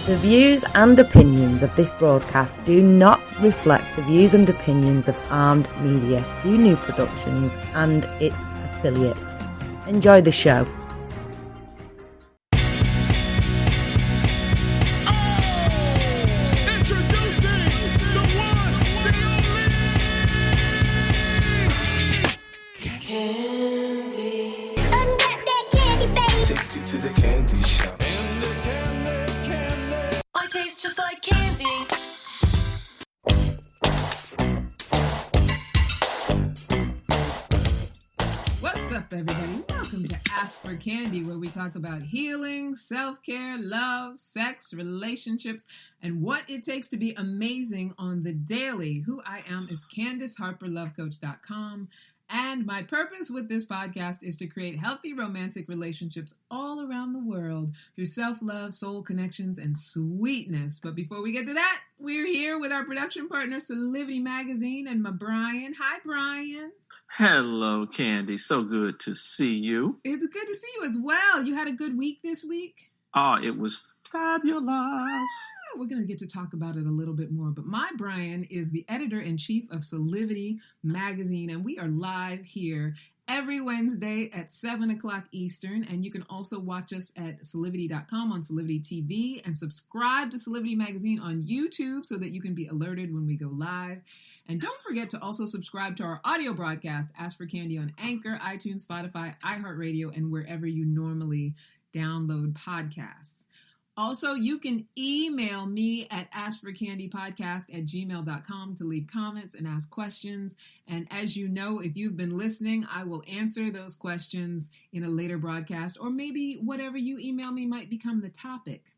The views and opinions of this broadcast do not reflect the views and opinions of Armed Media, New Productions and its affiliates. Enjoy the show. For Candy, where we talk about healing, self-care, love, sex, relationships, and what it takes to be amazing on the daily. Who I am is CandiceHarperLoveCoach.com, and my purpose with this podcast is to create healthy romantic relationships all around the world through self-love, soul connections, and sweetness. But before we get to that, we're here with our production partner, Solivity Magazine, and my Brian. Hi, Brian. Hello, Candy. So good to see you. It's good to see you as well. You had a good week this week? Oh, it was fabulous. We're going to get to talk about it a little bit more. But my Brian is the editor-in-chief of Solivity Magazine, and we are live here every Wednesday at 7 o'clock Eastern. And you can also watch us at Solivity.com on Solivity TV and subscribe to Solivity Magazine on YouTube so that you can be alerted when we go live. And don't forget to also subscribe to our audio broadcast, Ask for Candy, on Anchor, iTunes, Spotify, iHeartRadio, and wherever you normally download podcasts. Also, you can email me at askforcandypodcast@gmail.com to leave comments and ask questions. And as you know, if you've been listening, I will answer those questions in a later broadcast, or maybe whatever you email me might become the topic.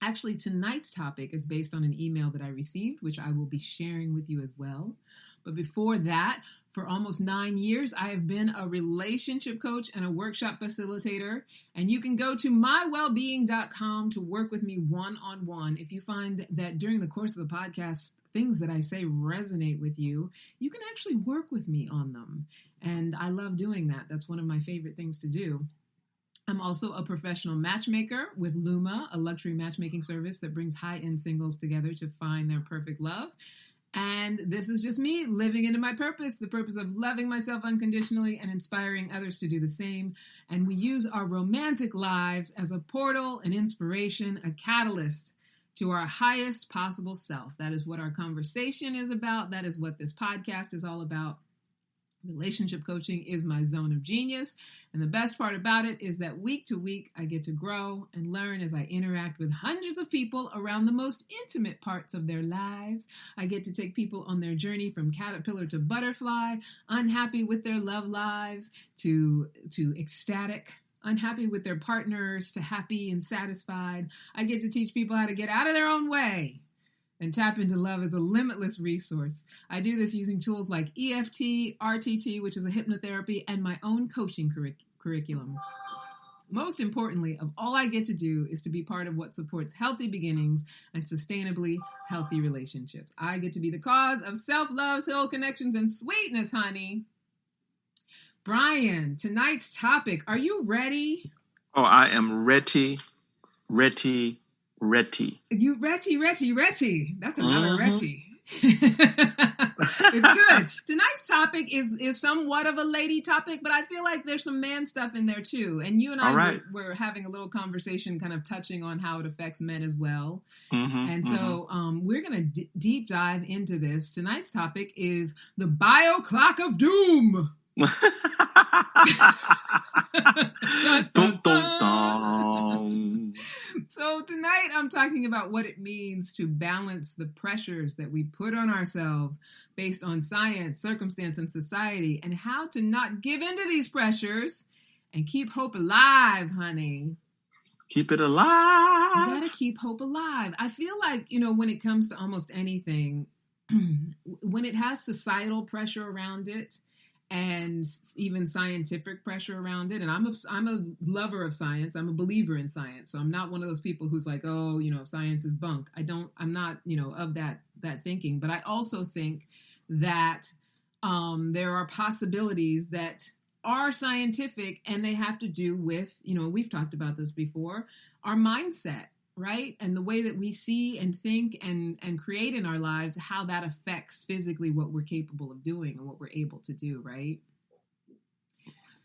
Actually, tonight's topic is based on an email that I received, which I will be sharing with you as well. But before that, for almost 9 years, I have been a relationship coach and a workshop facilitator. And you can go to mywellbeing.com to work with me one-on-one. If you find that during the course of the podcast, things that I say resonate with you, you can actually work with me on them. And I love doing that. That's one of my favorite things to do. I'm also a professional matchmaker with Luma, a luxury matchmaking service that brings high-end singles together to find their perfect love. And this is just me living into my purpose, the purpose of loving myself unconditionally and inspiring others to do the same. And we use our romantic lives as a portal, an inspiration, a catalyst to our highest possible self. That is what our conversation is about. That is what this podcast is all about. Relationship coaching is my zone of genius. And the best part about it is that week to week, I get to grow and learn as I interact with hundreds of people around the most intimate parts of their lives. I get to take people on their journey from caterpillar to butterfly, unhappy with their love lives, to ecstatic, unhappy with their partners, to happy and satisfied. I get to teach people how to get out of their own way and tap into love as a limitless resource. I do this using tools like EFT, RTT, which is a hypnotherapy, and my own coaching curriculum. Most importantly, of all I get to do is to be part of what supports healthy beginnings and sustainably healthy relationships. I get to be the cause of self-love, soul connections, and sweetness, honey. Brian, tonight's topic, are you ready? Oh, I am ready. You ready. That's another ready. It's good. Tonight's topic is somewhat of a lady topic, but I feel like there's some man stuff in there too. And you and I were having a little conversation kind of touching on how it affects men as well. So we're going to deep dive into this. Tonight's topic is the bio clock of doom. Dun, dun, dun. So tonight I'm talking about what it means to balance the pressures that we put on ourselves based on science, circumstance, and society, and how to not give into these pressures and keep hope alive, honey. Keep it alive. You gotta keep hope alive. I feel like, when it comes to almost anything, when it has societal pressure around it, and even scientific pressure around it. And I'm a lover of science. I'm a believer in science. So I'm not one of those people who's like, oh, science is bunk. I'm not, of that thinking. But I also think that there are possibilities that are scientific, and they have to do with, we've talked about this before, our mindset, right? And the way that we see and think and create in our lives, how that affects physically what we're capable of doing and what we're able to do, right?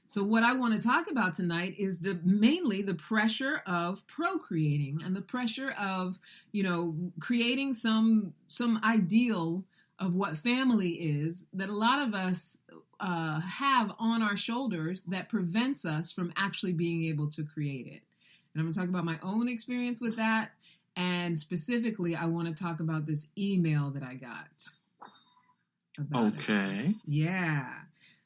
So what I want to talk about tonight is mainly the pressure of procreating and the pressure of, creating some ideal of what family is that a lot of us have on our shoulders that prevents us from actually being able to create it. And I'm going to talk about my own experience with that. And specifically, I want to talk about this email that I got. Okay. Yeah.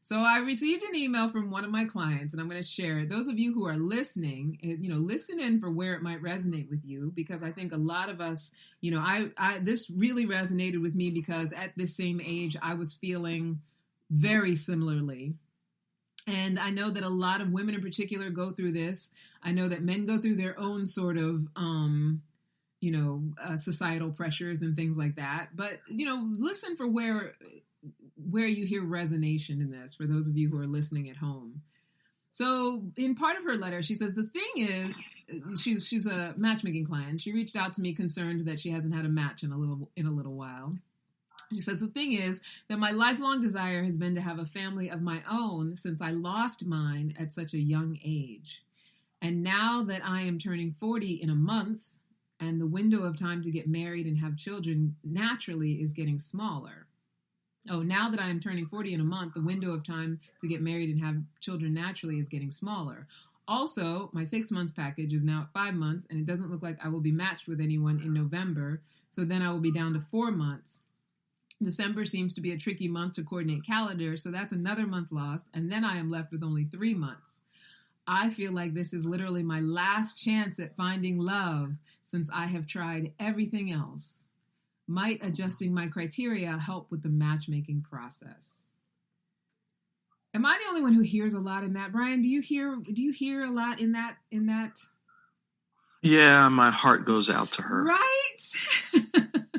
So I received an email from one of my clients, and I'm going to share it. Those of you who are listening, listen in for where it might resonate with you, because I think a lot of us, this really resonated with me because at this same age, I was feeling very similarly. And I know that a lot of women in particular go through this. I know that men go through their own sort of, societal pressures and things like that. But, listen for where you hear resonation in this, for those of you who are listening at home. So in part of her letter, she says, the thing is, she's a matchmaking client. She reached out to me concerned that she hasn't had a match in a little while. She says, the thing is that my lifelong desire has been to have a family of my own since I lost mine at such a young age. And now that I am turning 40 in a month, and the window of time to get married and have children naturally is getting smaller. Oh, now that I am turning 40 in a month, the window of time to get married and have children naturally is getting smaller. Also, my 6 months package is now at 5 months, and it doesn't look like I will be matched with anyone in November, so then I will be down to 4 months. December seems to be a tricky month to coordinate calendars, so that's another month lost, and then I am left with only 3 months. I feel like this is literally my last chance at finding love since I have tried everything else. Might adjusting my criteria help with the matchmaking process? Am I the only one who hears a lot in that? Brian, do you hear a lot in that? Yeah, my heart goes out to her. Right?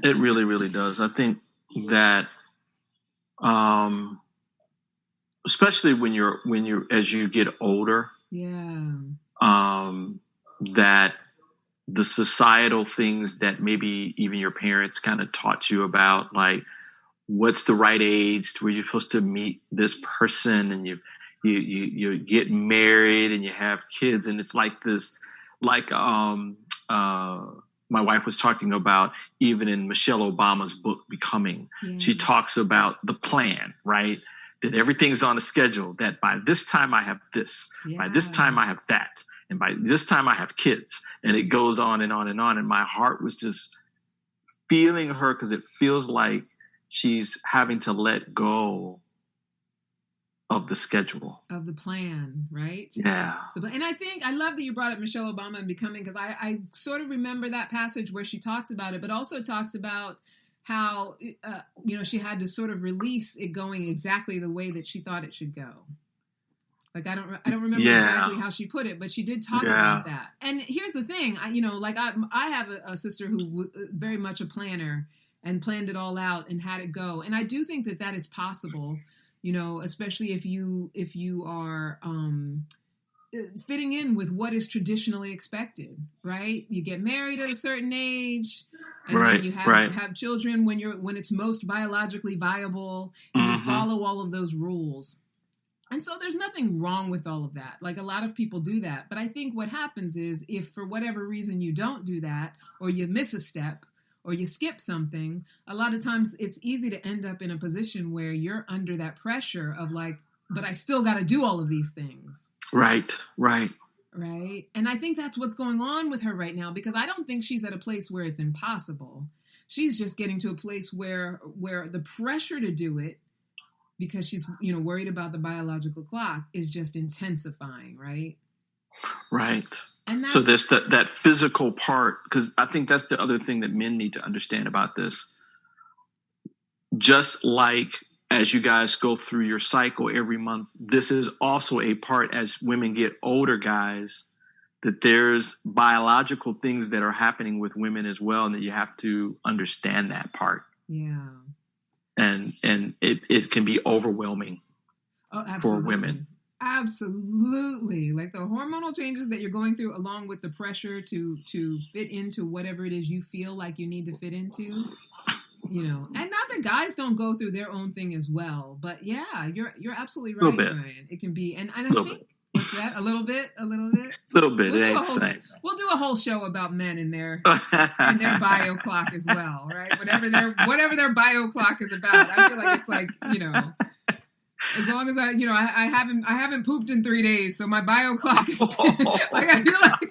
It really, really does. I think that, especially when you're as you get older, yeah, that the societal things that maybe even your parents kind of taught you about, like what's the right age to where you're supposed to meet this person, and you get married and you have kids, and it's like this, like my wife was talking about, even in Michelle Obama's book Becoming, she talks about the plan, right? That everything's on a schedule, that by this time I have this, by this time I have that, and by this time I have kids, and it goes on and on and on. And my heart was just feeling her, because it feels like she's having to let go of the schedule, of the plan, right? Yeah. And I think I love that you brought up Michelle Obama and Becoming, because I sort of remember that passage where she talks about it, but also talks about how she had to sort of release it going exactly the way that she thought it should go. Like I don't remember exactly how she put it, but she did talk about that. And here's the thing, I have a sister who very much a planner and planned it all out and had it go. And I do think that is possible, especially if you are fitting in with what is traditionally expected, right? You get married at a certain age, and then you have children when it's most biologically viable, and you follow all of those rules. And so there's nothing wrong with all of that. Like, a lot of people do that. But I think what happens is, if for whatever reason you don't do that, or you miss a step, or you skip something, a lot of times it's easy to end up in a position where you're under that pressure of like, but I still got to do all of these things. Right. And I think that's what's going on with her right now, because I don't think she's at a place where it's impossible. She's just getting to a place where the pressure to do it, because she's, worried about the biological clock, is just intensifying, right? Right. And so there's that physical part, because I think that's the other thing that men need to understand about this. Just like as you guys go through your cycle every month, this is also a part, as women get older, guys, that there's biological things that are happening with women as well, and that you have to understand that part. Yeah. And it can be overwhelming for women. Absolutely. Like the hormonal changes that you're going through, along with the pressure to fit into whatever it is you feel like you need to fit into, you know, and not that guys don't go through their own thing as well, but yeah, you're absolutely right, Brian. It can be, and I think, what's that? A little bit. We'll do a whole show about men and their bio clock as well, right? Whatever their bio clock is about. I feel like it's like, you know, as long as I haven't pooped in 3 days, so my bio clock is like, I feel like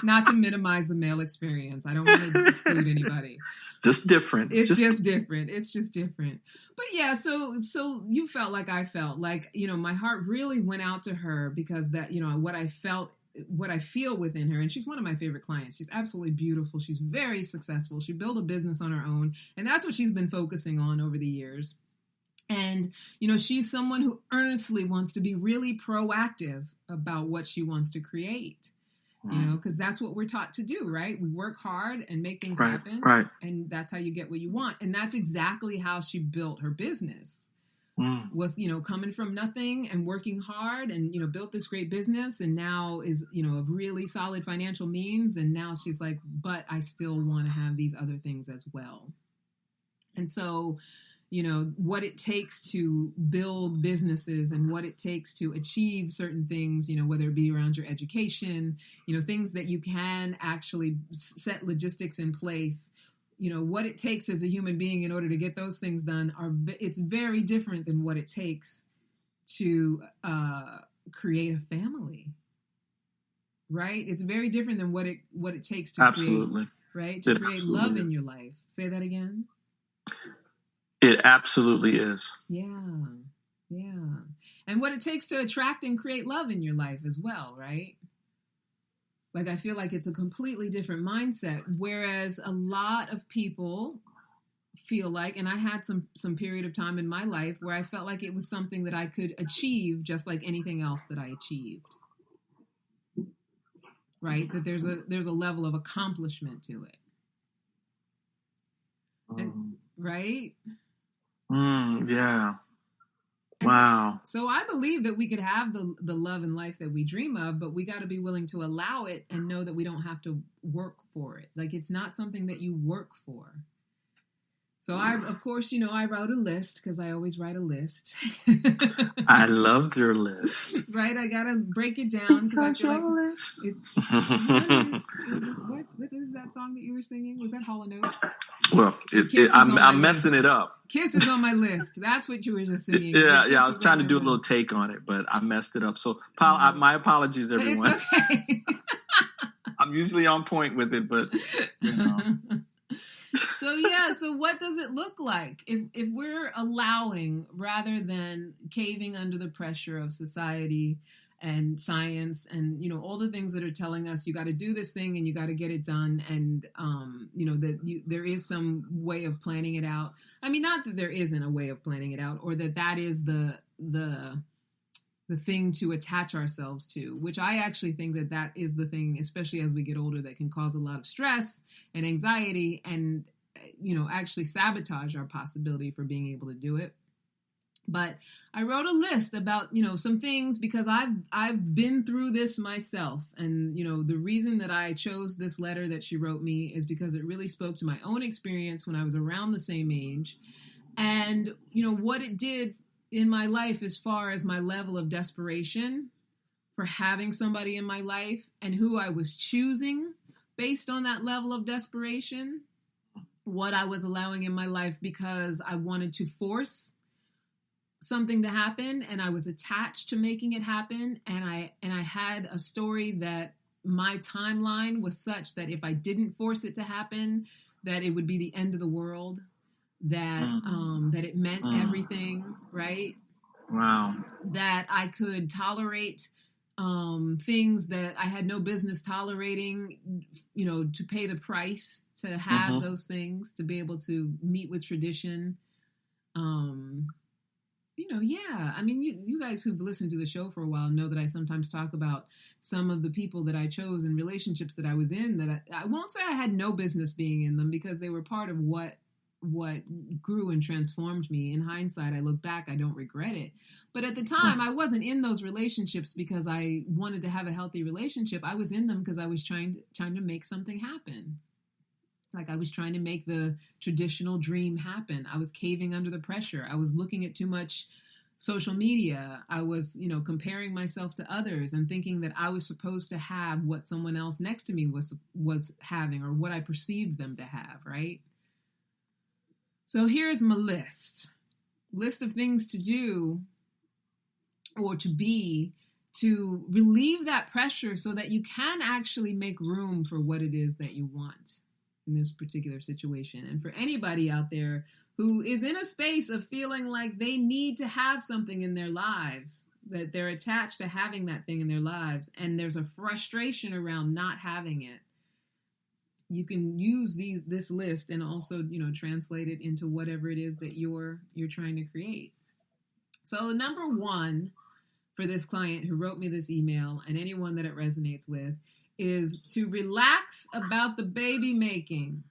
not to minimize the male experience. I don't want to exclude anybody. Just different. It's just different. But yeah, so you felt like I felt like, you know, my heart really went out to her because that, you know, what I feel within her. And she's one of my favorite clients. She's absolutely beautiful. She's very successful. She built a business on her own. And that's what she's been focusing on over the years. And, you know, she's someone who earnestly wants to be really proactive about what she wants to create, you know, because that's what we're taught to do, right? We work hard and make things happen. Right. And that's how you get what you want. And that's exactly how she built her business. Was, you know, coming from nothing and working hard and, you know, built this great business and now is, you know, of really solid financial means. And now she's like, but I still want to have these other things as well. And so, you know, what it takes to build businesses and what it takes to achieve certain things, you know, whether it be around your education, you know, things that you can actually set logistics in place, you know, what it takes as a human being in order to get those things done it's very different than what it takes to create a family, right? It's very different than what it takes to absolutely create, right? To create love in your life. Say that again. It absolutely is. Yeah. And what it takes to attract and create love in your life as well, right? Like, I feel like it's a completely different mindset, whereas a lot of people feel like, and I had some period of time in my life where I felt like it was something that I could achieve just like anything else that I achieved, right? That there's a level of accomplishment to it. And, right? Yeah. And wow. So I believe that we could have the love and life that we dream of, but we got to be willing to allow it and know that we don't have to work for it. Like, it's not something that you work for. So of course, you know, I wrote a list because I always write a list. I loved your list. Right? I got to break it down because I feel like it's... What is that song that you were singing? Was that Hall & Oates? Well, I'm messing it up. Kiss is on my list. That's what you were just singing. Yeah, I was trying to do a little take on it, but I messed it up. So my apologies, everyone. It's okay. I'm usually on point with it, but, you know. So what does it look like if we're allowing rather than caving under the pressure of society and science and, you know, all the things that are telling us you got to do this thing and you got to get it done and, you know, that there is some way of planning it out. I mean, not that there isn't a way of planning it out or that is the thing to attach ourselves to, which I actually think that is the thing, especially as we get older, that can cause a lot of stress and anxiety and, you know, actually sabotage our possibility for being able to do it. But I wrote a list about, you know, some things because I've been through this myself. And, you know, the reason that I chose this letter that she wrote me is because it really spoke to my own experience when I was around the same age. And, you know, what it did in my life as far as my level of desperation for having somebody in my life and who I was choosing based on that level of desperation, what I was allowing in my life because I wanted to force something to happen and I was attached to making it happen. And I had a story that my timeline was such that if I didn't force it to happen, that it would be the end of the world, that it meant everything, right? Wow. That I could tolerate things that I had no business tolerating, you know, to pay the price to have those things, to be able to meet with tradition. You know, yeah. I mean, you guys who've listened to the show for a while know that I sometimes talk about some of the people that I chose and relationships that I was in that I won't say I had no business being in them because they were part of what grew and transformed me. In hindsight, I look back, I don't regret it. But at the time, I wasn't in those relationships because I wanted to have a healthy relationship. I was in them because I was trying to make something happen. Like I was trying to make the traditional dream happen. I was caving under the pressure. I was looking at too much social media. I was, comparing myself to others and thinking that I was supposed to have what someone else next to me was having, or what I perceived them to have, right? So here's my list of things to do or to be to relieve that pressure so that you can actually make room for what it is that you want in this particular situation. And for anybody out there who is in a space of feeling like they need to have something in their lives, that they're attached to having that thing in their lives, and there's a frustration around not having it, you can use this list and also, translate it into whatever it is that you're trying to create. So number one for this client who wrote me this email, and anyone that it resonates with, is to relax about the baby making.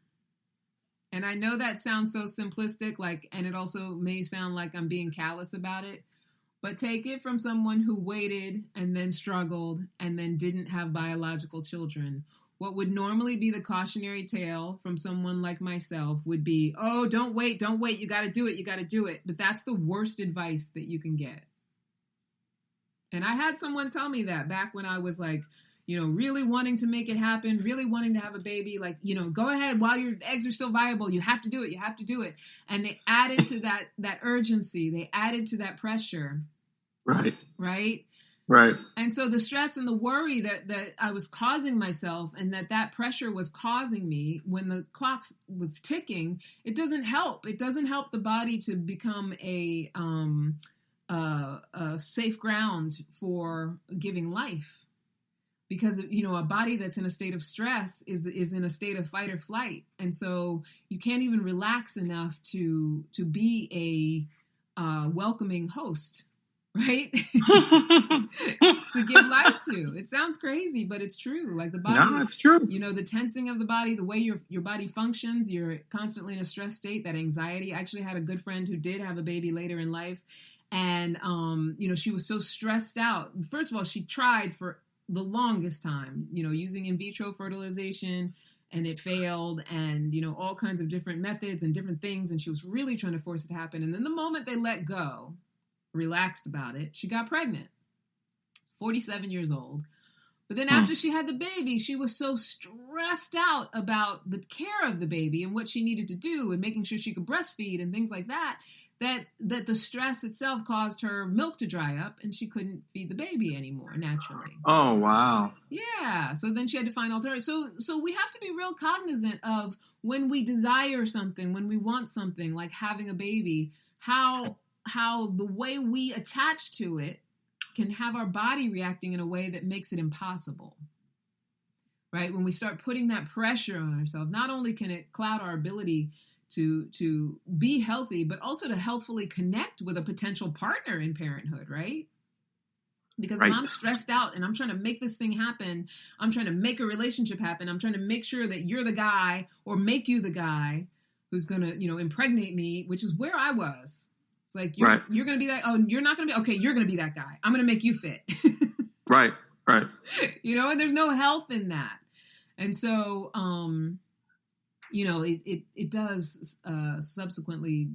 And I know that sounds so simplistic, and it also may sound like I'm being callous about it, but take it from someone who waited and then struggled and then didn't have biological children. What would normally be the cautionary tale from someone like myself would be, oh, don't wait, you got to do it. But that's the worst advice that you can get. And I had someone tell me that back when I was really wanting to make it happen, really wanting to have a baby, go ahead while your eggs are still viable. You have to do it. And they added to that urgency. They added to that pressure. Right. Right. Right. And so the stress and the worry that I was causing myself, and that pressure was causing me when the clock was ticking, it doesn't help. It doesn't help the body to become a safe ground for giving life. Because, a body that's in a state of stress is in a state of fight or flight. And so you can't even relax enough to be a welcoming host, right? To give life to. It sounds crazy, but it's true. Like the body, no, it's true. The tensing of the body, the way your body functions, you're constantly in a stress state, that anxiety. I actually had a good friend who did have a baby later in life. And, she was so stressed out. First of all, she tried for the longest time, using in vitro fertilization, and it failed, and, all kinds of different methods and different things. And she was really trying to force it to happen. And then the moment they let go, relaxed about it, she got pregnant, 47 years old. But then after she had the baby, she was so stressed out about the care of the baby and what she needed to do and making sure she could breastfeed and things like that, that the stress itself caused her milk to dry up, and she couldn't feed the baby anymore naturally. Oh, wow. Yeah. So then she had to find alternatives. So we have to be real cognizant of when we desire something, when we want something like having a baby, how the way we attach to it can have our body reacting in a way that makes it impossible. Right? When we start putting that pressure on ourselves, not only can it cloud our ability to be healthy, but also to healthfully connect with a potential partner in parenthood, right? Because if I'm stressed out and I'm trying to make this thing happen, I'm trying to make a relationship happen, I'm trying to make sure that you're the guy or make you the guy who's going to, impregnate me, which is where I was. It's like, you're going to be that, oh, you're not going to be, okay, you're going to be that guy. I'm going to make you fit. Right. And there's no health in that. And so, it does subsequently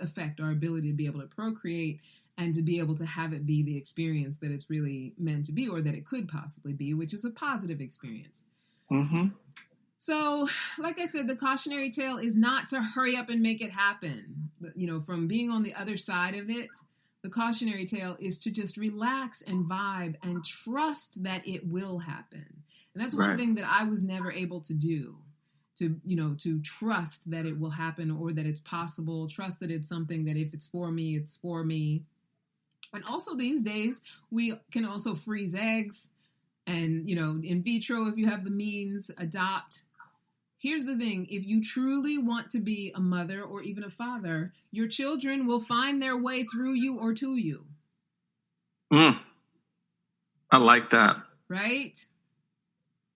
affect our ability to be able to procreate and to be able to have it be the experience that it's really meant to be, or that it could possibly be, which is a positive experience. Mm-hmm. So, like I said, the cautionary tale is not to hurry up and make it happen. From being on the other side of it, the cautionary tale is to just relax and vibe and trust that it will happen. And that's one thing that I was never able to do. To trust that it will happen, or that it's possible, trust that it's something that if it's for me, it's for me. And also these days, we can also freeze eggs and, in vitro, if you have the means, adopt. Here's the thing. If you truly want to be a mother or even a father, your children will find their way through you or to you. I like that. Right?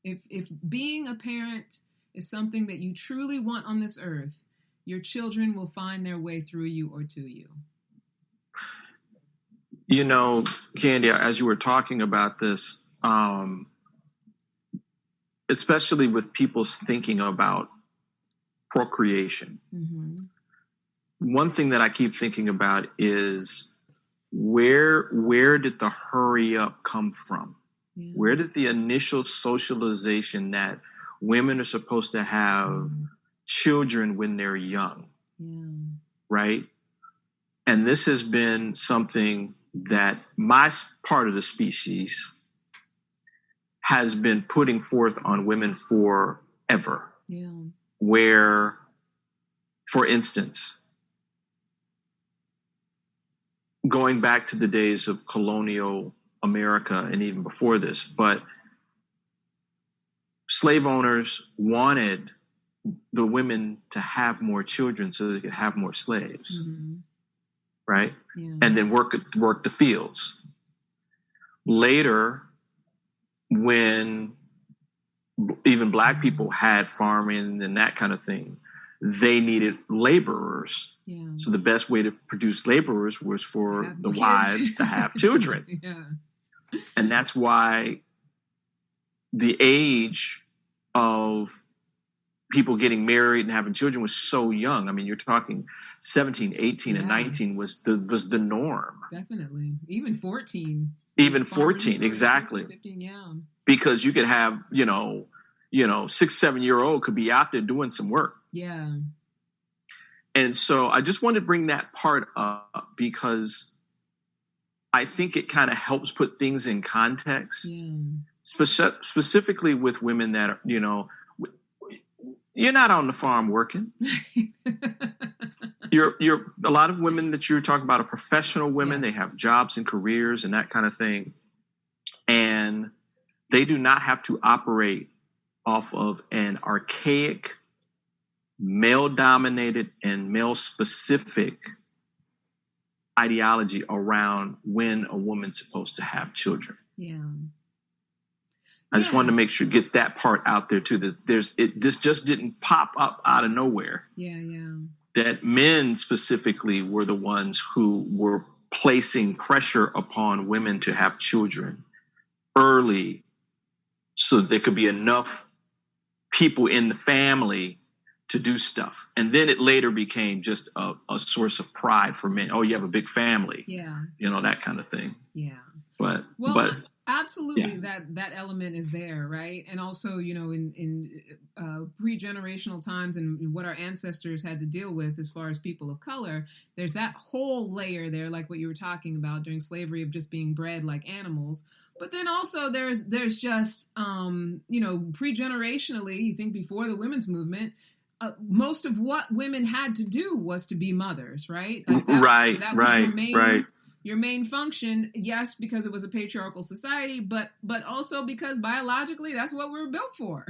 If being a parent is something that you truly want on this earth, your children will find their way through you or to you. You know, Candy, as you were talking about this, especially with people's thinking about procreation, one thing that I keep thinking about is where did the hurry up come from? Yeah. Where did the initial socialization that women are supposed to have children when they're young, right? And this has been something that my part of the species has been putting forth on women forever. Yeah. Where, for instance, going back to the days of colonial America and even before this, but slave owners wanted the women to have more children so they could have more slaves, right? Yeah. And then work the fields. Later, when even Black people had farming and that kind of thing, they needed laborers. Yeah. So the best way to produce laborers was for the wives to have children. Yeah. And that's why the age of people getting married and having children was so young. I mean, you're talking 17, 18, and 19 was the norm. Definitely. Even 14. Even 14, exactly. 15, yeah. Because you could have, 6, 7-year-old could be out there doing some work. Yeah. And so I just wanted to bring that part up because I think it kind of helps put things in context. Yeah. Specifically with women that, you're not on the farm working. You're a lot of women that you're talking about are professional women. Yes. They have jobs and careers and that kind of thing. And they do not have to operate off of an archaic, male-dominated and male-specific ideology around when a woman's supposed to have children. Yeah. I just wanted to make sure get that part out there too. This just didn't pop up out of nowhere. Yeah, yeah. That men specifically were the ones who were placing pressure upon women to have children early, so that there could be enough people in the family to do stuff. And then it later became just a source of pride for men. Oh, you have a big family. Yeah. That kind of thing. Yeah. But absolutely, that element is there, right? And also, in pre-generational times and what our ancestors had to deal with as far as people of color, there's that whole layer there, like what you were talking about during slavery, of just being bred like animals. But then also there's just, pre-generationally, you think before the women's movement, most of what women had to do was to be mothers, right? That was your main function, yes, because it was a patriarchal society, but also because biologically that's what we were built for.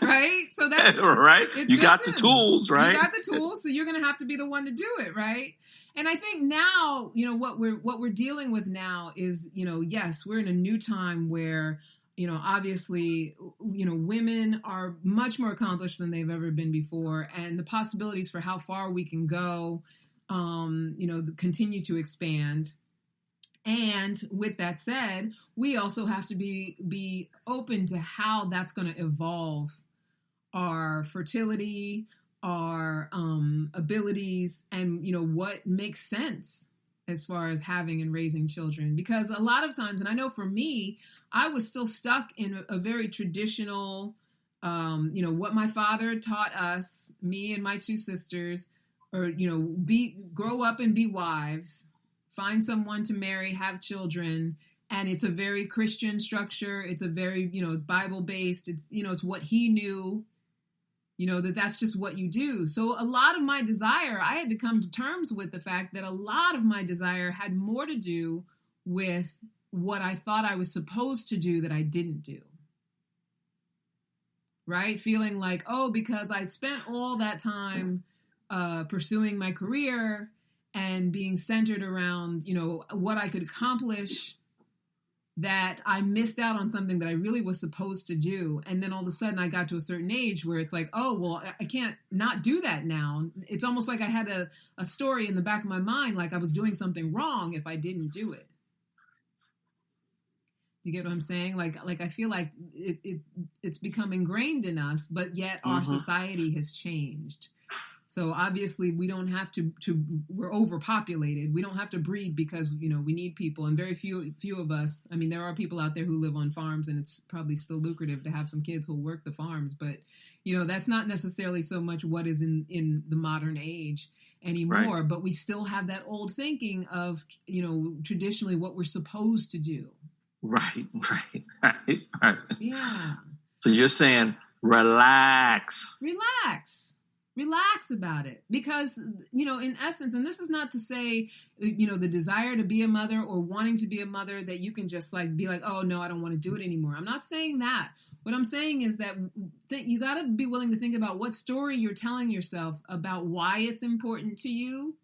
Right? So that's right. You got the tools, right? You got the tools, so you're gonna have to be the one to do it, right? And I think now, what we're dealing with now is, yes, we're in a new time where, obviously, women are much more accomplished than they've ever been before, and the possibilities for how far we can go continue to expand. And with that said, we also have to be open to how that's going to evolve our fertility, our abilities, and, what makes sense as far as having and raising children. Because a lot of times, and I know for me, I was still stuck in a very traditional, what my father taught us, me and my two sisters, or, grow up and be wives, find someone to marry, have children. And it's a very Christian structure. It's a very, it's Bible-based. It's, it's what he knew, that's just what you do. So a lot of my desire, I had to come to terms with the fact that a lot of my desire had more to do with what I thought I was supposed to do that I didn't do. Right? Feeling like, because I spent all that time pursuing my career and being centered around, what I could accomplish that I missed out on something that I really was supposed to do. And then all of a sudden I got to a certain age where it's like, oh, well, I can't not do that now. It's almost like I had a story in the back of my mind, like I was doing something wrong if I didn't do it. You get what I'm saying? Like I feel like it's become ingrained in us, but yet our society has changed. So obviously we don't have to we're overpopulated. We don't have to breed because, we need people, and very few of us. I mean, there are people out there who live on farms, and it's probably still lucrative to have some kids who work the farms, but that's not necessarily so much what is in the modern age anymore. Right. But we still have that old thinking of, traditionally what we're supposed to do. Right. Yeah. So you're saying relax about it, because, in essence, and this is not to say, the desire to be a mother or wanting to be a mother that you can just be like, oh no, I don't want to do it anymore. I'm not saying that. What I'm saying is that you got to be willing to think about what story you're telling yourself about why it's important to you.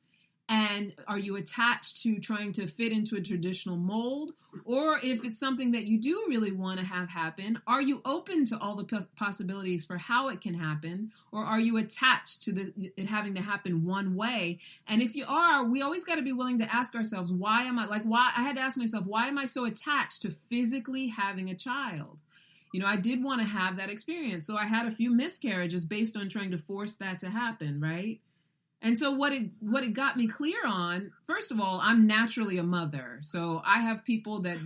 And are you attached to trying to fit into a traditional mold? Or if it's something that you do really want to have happen, are you open to all the possibilities for how it can happen? Or are you attached to it having to happen one way? And if you are, we always got to be willing to ask ourselves, why I had to ask myself, why am I so attached to physically having a child? I did want to have that experience. So I had a few miscarriages based on trying to force that to happen, right? And so what it got me clear on, first of all, I'm naturally a mother. So I have people that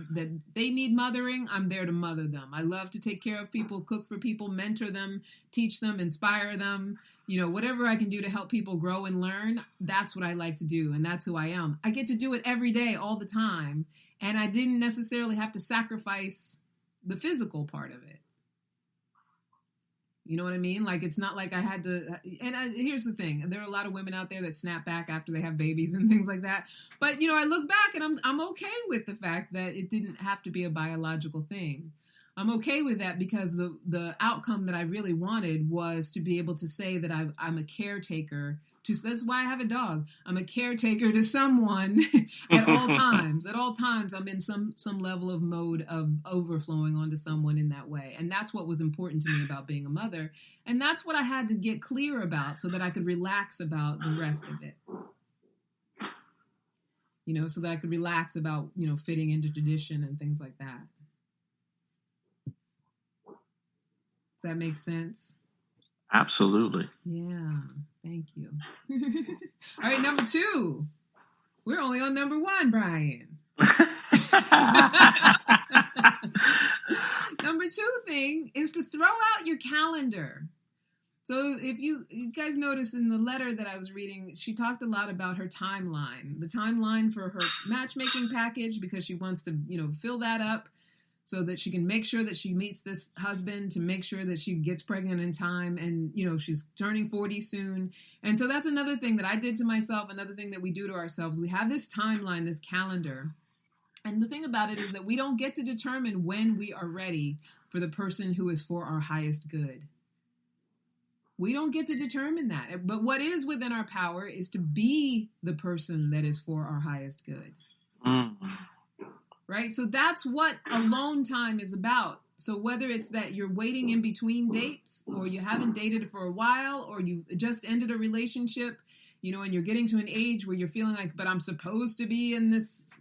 they need mothering. I'm there to mother them. I love to take care of people, cook for people, mentor them, teach them, inspire them. Whatever I can do to help people grow and learn, that's what I like to do. And that's who I am. I get to do it every day, all the time. And I didn't necessarily have to sacrifice the physical part of it. You know what I mean? Like, it's not like I had to, here's the thing. There are a lot of women out there that snap back after they have babies and things like that. But, I look back and I'm okay with the fact that it didn't have to be a biological thing. I'm okay with that because the outcome that I really wanted was to be able to say that I'm a caretaker. That's why I have a dog. I'm a caretaker to someone at all times. At all times, I'm in some level of mode of overflowing onto someone in that way. And that's what was important to me about being a mother. And that's what I had to get clear about so that I could relax about the rest of it. So that I could relax about, fitting into tradition and things like that. Does that make sense? Absolutely. Yeah. Thank you. All right, number 2. We're only on number 1, Brian. Number 2 thing is to throw out your calendar. So if you guys notice in the letter that I was reading, she talked a lot about her timeline, the timeline for her matchmaking package, because she wants to, fill that up so that she can make sure that she meets this husband, to make sure that she gets pregnant in time. And, she's turning 40 soon. And so that's another thing that I did to myself, another thing that we do to ourselves. We have this timeline, this calendar. And the thing about it is that we don't get to determine when we are ready for the person who is for our highest good. We don't get to determine that. But what is within our power is to be the person that is for our highest good. Right? So that's what alone time is about. So whether it's that you're waiting in between dates, or you haven't dated for a while, or you just ended a relationship, and you're getting to an age where you're feeling like, but I'm supposed to be in this,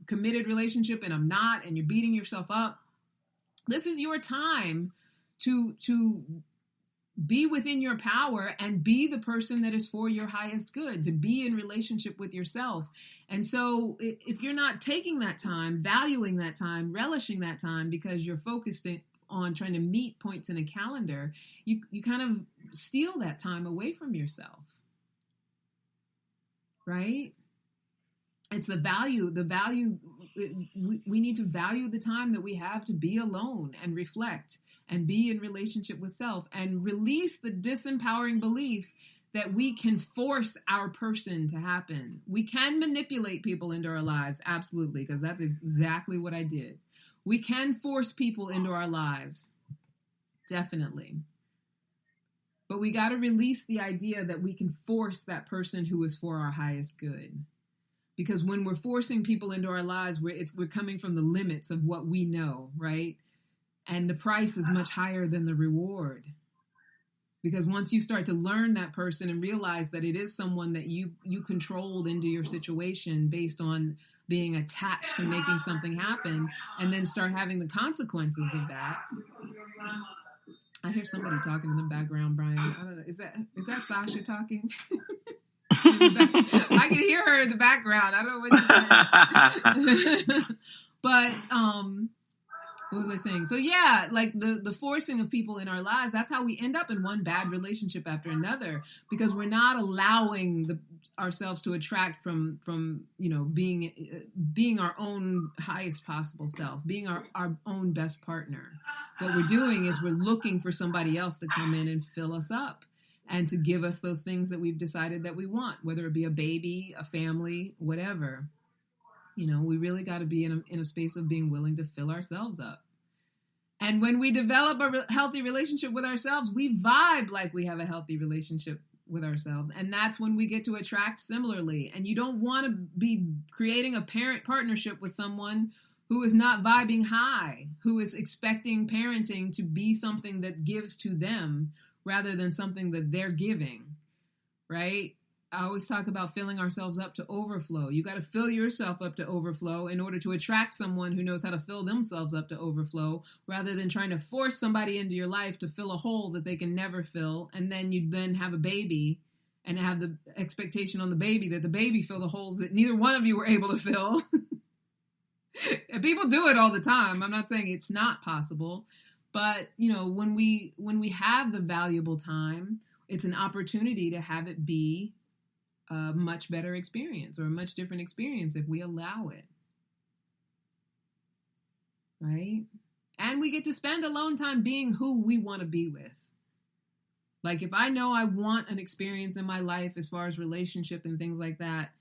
committed relationship and I'm not, and you're beating yourself up. This is your time to be within your power and be the person that is for your highest good, to be in relationship with yourself. And so if you're not taking that time, valuing that time, relishing that time because you're focused on trying to meet points in a calendar, you kind of steal that time away from yourself. Right? It's the value, we need to value the time that we have to be alone and reflect and be in relationship with self, and release the disempowering belief that we can force our person to happen. We can manipulate people into our lives, absolutely, because that's exactly what I did. We can force people into our lives, definitely. But we got to release the idea that we can force that person who is for our highest good. Because when we're forcing people into our lives, we're coming from the limits of what we know, right? And the price is much higher than the reward. Because once you start to learn that person and realize that it is someone that you controlled into your situation based on being attached to making something happen, and then start having the consequences of that. I hear somebody talking in the background, Brian. I don't know. Is that Sasha talking? I can hear her in the background. I don't know what she's saying. But what was I saying? So yeah, like the forcing of people in our lives, that's how we end up in one bad relationship after another, because we're not allowing ourselves to attract from being our own highest possible self, being our own best partner. What we're doing is we're looking for somebody else to come in and fill us up and to give us those things that we've decided that we want, whether it be a baby, a family, whatever. We really got to be in a space of being willing to fill ourselves up. And when we develop a healthy relationship with ourselves, we vibe like we have a healthy relationship with ourselves. And that's when we get to attract similarly. And you don't want to be creating a parent partnership with someone who is not vibing high, who is expecting parenting to be something that gives to them rather than something that they're giving, right? I always talk about filling ourselves up to overflow. You got to fill yourself up to overflow in order to attract someone who knows how to fill themselves up to overflow, rather than trying to force somebody into your life to fill a hole that they can never fill. And then you then have a baby and have the expectation on the baby that the baby fill the holes that neither one of you were able to fill. And people do it all the time. I'm not saying it's not possible, but when we have the valuable time, it's an opportunity to have it be a much better experience, or a much different experience if we allow it. Right? And we get to spend alone time being who we want to be with. Like if I know I want an experience in my life as far as relationship and things like that,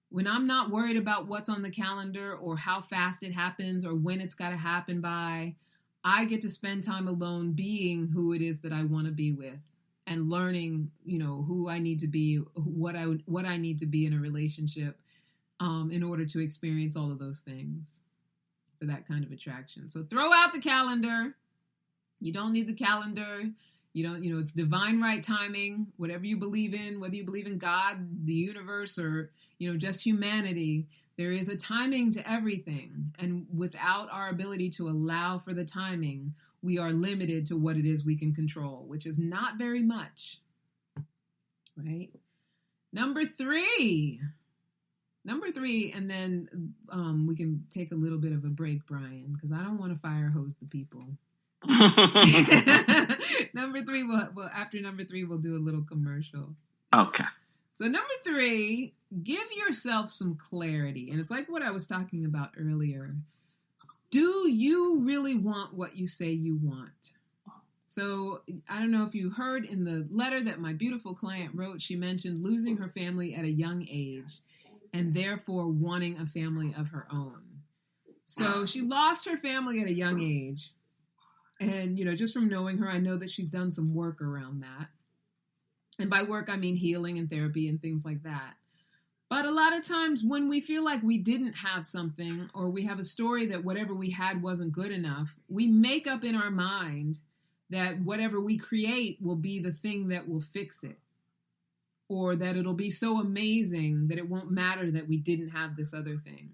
when I'm not worried about what's on the calendar or how fast it happens or when it's got to happen by, I get to spend time alone being who it is that I want to be with. And learning, who I need to be, what I need to be in a relationship, in order to experience all of those things for that kind of attraction. So throw out the calendar. You don't need the calendar. You don't, it's divine right timing. Whatever you believe in, whether you believe in God, the universe, or just humanity, there is a timing to everything. And without our ability to allow for the timing, we are limited to what it is we can control, which is not very much, right? Number three, and then we can take a little bit of a break, Brian, because I don't want to fire hose the people. Number three, after number three, we'll do a little commercial. Okay. So number three, give yourself some clarity. And it's like what I was talking about earlier. Do you really want what you say you want? So I don't know if you heard in the letter that my beautiful client wrote, she mentioned losing her family at a young age and therefore wanting a family of her own. So she lost her family at a young age. And, just from knowing her, I know that she's done some work around that. And by work, I mean healing and therapy and things like that. But a lot of times when we feel like we didn't have something, or we have a story that whatever we had wasn't good enough, we make up in our mind that whatever we create will be the thing that will fix it. Or that it'll be so amazing that it won't matter that we didn't have this other thing.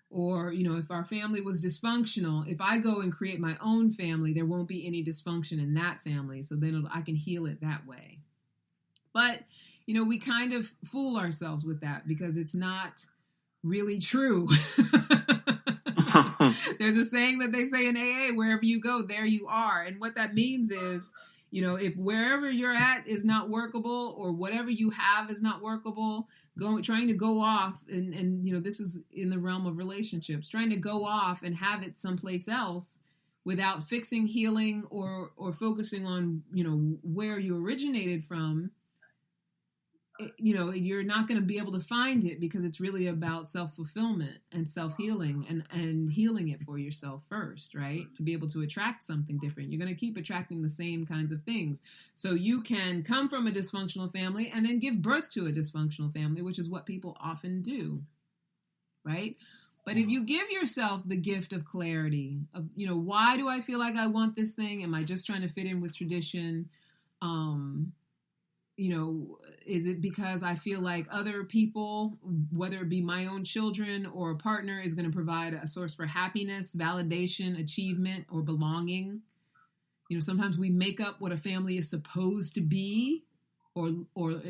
Or, if our family was dysfunctional, if I go and create my own family, there won't be any dysfunction in that family. So then I can heal it that way. But we kind of fool ourselves with that because it's not really true. There's a saying that they say in AA, wherever you go, there you are. And what that means is, if wherever you're at is not workable, or whatever you have is not workable, trying to go off and this is in the realm of relationships, trying to go off and have it someplace else without fixing, healing, or focusing on, where you originated from, you're not going to be able to find it, because it's really about self-fulfillment and self-healing and healing it for yourself first, right? To be able to attract something different. You're going to keep attracting the same kinds of things. So you can come from a dysfunctional family and then give birth to a dysfunctional family, which is what people often do. right? But if you give yourself the gift of clarity of, why do I feel like I want this thing? Am I just trying to fit in with tradition? Is it because I feel like other people, whether it be my own children or a partner, is going to provide a source for happiness, validation, achievement, or belonging? Sometimes we make up what a family is supposed to be or